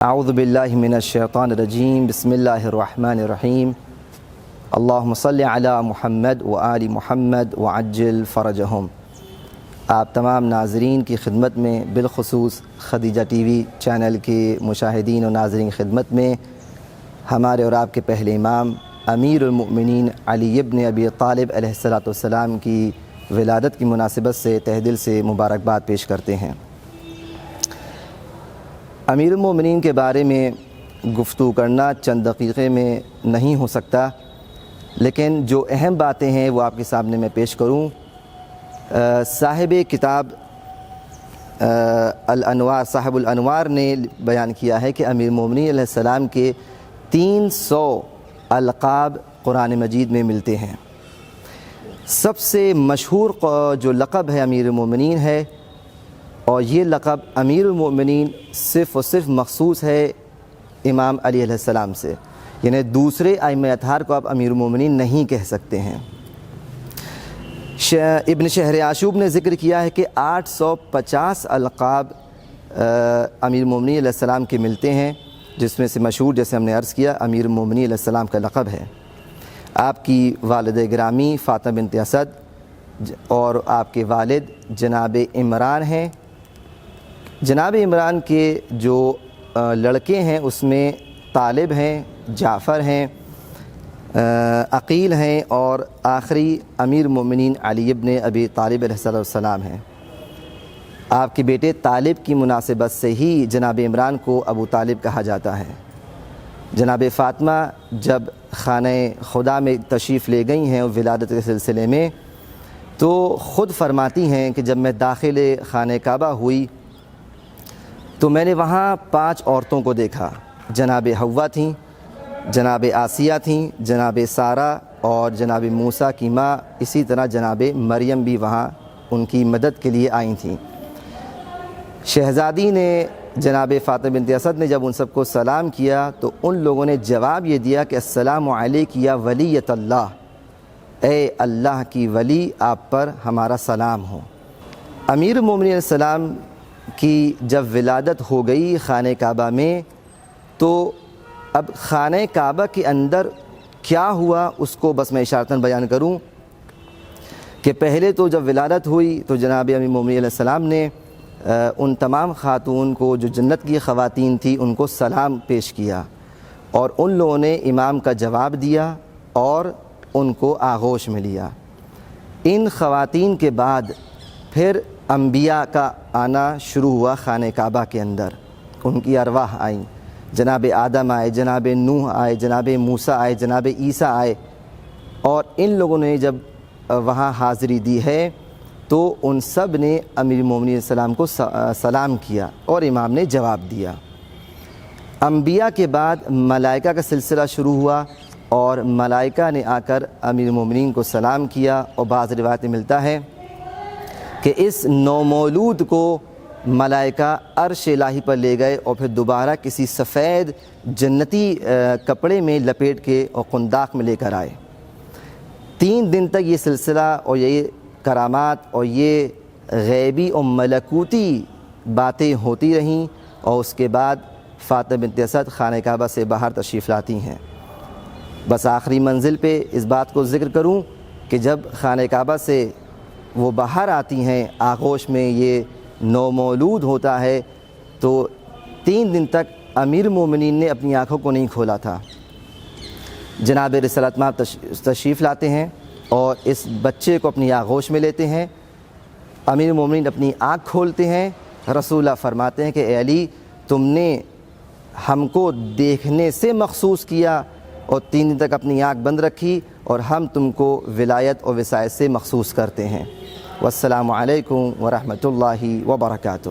اعوذ باللہ من الشیطان الرجیم بسم اللہ الرحمن الرحیم اللہم صلی علی محمد و آل محمد وعجل فرجہم۔ آپ تمام ناظرین کی خدمت میں، بالخصوص خدیجہ ٹی وی چینل کے مشاہدین و ناظرین کی خدمت میں، ہمارے اور آپ کے پہلے امام امیر المؤمنین علی ابن ابی طالب علیہ السلام کی ولادت کی مناسبت سے تہ دل سے مبارکباد پیش کرتے ہیں۔ امیر المومنین کے بارے میں گفتگو کرنا چند دقیقے میں نہیں ہو سکتا، لیکن جو اہم باتیں ہیں وہ آپ کے سامنے میں پیش کروں۔ صاحب کتاب صاحب الانوار نے بیان کیا ہے کہ امیر المومنین علیہ السلام کے 300 القاب قرآن مجید میں ملتے ہیں۔ سب سے مشہور جو لقب ہے امیر المومنین ہے، اور یہ لقب امیر المؤمنین صرف و صرف مخصوص ہے امام علی علیہ السلام سے، یعنی دوسرے ائمہ اطہار کو آپ امیر المؤمنین نہیں کہہ سکتے ہیں۔ ابن شہر عاشوب نے ذکر کیا ہے کہ 850 القاب امیر المؤمنین علیہ السلام کے ملتے ہیں، جس میں سے مشہور، جیسے ہم نے عرض کیا، امیر المؤمنین علیہ السلام کا لقب ہے۔ آپ کی والد گرامی فاطمہ بنت اسد اور آپ کے والد جناب عمران ہیں۔ جناب عمران کے جو لڑکے ہیں اس میں طالب ہیں، جعفر ہیں، عقیل ہیں، اور آخری امیر المؤمنین علی ابن ابی طالب علیہ السلام ہیں۔ آپ کے بیٹے طالب کی مناسبت سے ہی جناب عمران کو ابو طالب کہا جاتا ہے۔ جناب فاطمہ جب خانہ خدا میں تشریف لے گئی ہیں ولادت کے سلسلے میں، تو خود فرماتی ہیں کہ جب میں داخل خانہ کعبہ ہوئی تو میں نے وہاں 5 عورتوں کو دیکھا۔ جناب حوا تھیں، جناب آسیہ تھیں، جناب سارہ اور جناب موسیٰ کی ماں، اسی طرح جناب مریم بھی وہاں ان کی مدد کے لیے آئی تھیں۔ شہزادی نے، جناب فاطمہ بنت اسد نے جب ان سب کو سلام کیا تو ان لوگوں نے جواب یہ دیا کہ السلام علیک یا ولیۃ اللہ، اے اللہ کی ولی، آپ پر ہمارا سلام ہو۔ امیر المومنین علیہ السلام کی جب ولادت ہو گئی خانہ کعبہ میں، تو اب خانہ کعبہ کے اندر کیا ہوا اس کو بس میں اشارتاً بیان کروں کہ پہلے تو جب ولادت ہوئی تو جناب امیر المومنین علیہ السلام نے ان تمام خاتون کو جو جنت کی خواتین تھیں ان کو سلام پیش کیا، اور ان لوگوں نے امام کا جواب دیا اور ان کو آغوش میں لیا۔ ان خواتین کے بعد پھر انبیاء کا آنا شروع ہوا خانہ کعبہ کے اندر، ان کی ارواح آئیں۔ جناب آدم آئے، جناب نوح آئے، جناب موسیٰ آئے، جناب عیسیٰ آئے، اور ان لوگوں نے جب وہاں حاضری دی ہے تو ان سب نے امیر المومنین علیہ السلام کو سلام کیا اور امام نے جواب دیا۔ انبیاء کے بعد ملائکہ کا سلسلہ شروع ہوا، اور ملائکہ نے آ کر امیر المومنین کو سلام کیا، اور بعض روایت میں ملتا ہے کہ اس نومولود کو ملائکہ عرش الہی پر لے گئے اور پھر دوبارہ کسی سفید جنتی کپڑے میں لپیٹ کے اور قنداق میں لے کر آئے۔ 3 دن تک یہ سلسلہ اور یہ کرامات اور یہ غیبی اور ملکوتی باتیں ہوتی رہیں، اور اس کے بعد فاطمہ بنت اسد خانہ کعبہ سے باہر تشریف لاتی ہیں۔ بس آخری منزل پہ اس بات کو ذکر کروں کہ جب خانہ کعبہ سے وہ باہر آتی ہیں، آغوش میں یہ نومولود ہوتا ہے، تو 3 دن تک امیر المومنین نے اپنی آنکھوں کو نہیں کھولا تھا۔ جناب رسالت مآب تشریف لاتے ہیں اور اس بچے کو اپنی آغوش میں لیتے ہیں۔ امیر المومنین اپنی آنکھ کھولتے ہیں، رسول اللہ فرماتے ہیں کہ اے علی، تم نے ہم کو دیکھنے سے مخصوص کیا اور 3 دن تک اپنی آنکھ بند رکھی، اور ہم تم کو ولایت اور وصایت سے مخصوص کرتے ہیں۔ والسلام علیکم ورحمۃ اللہ وبرکاتہ۔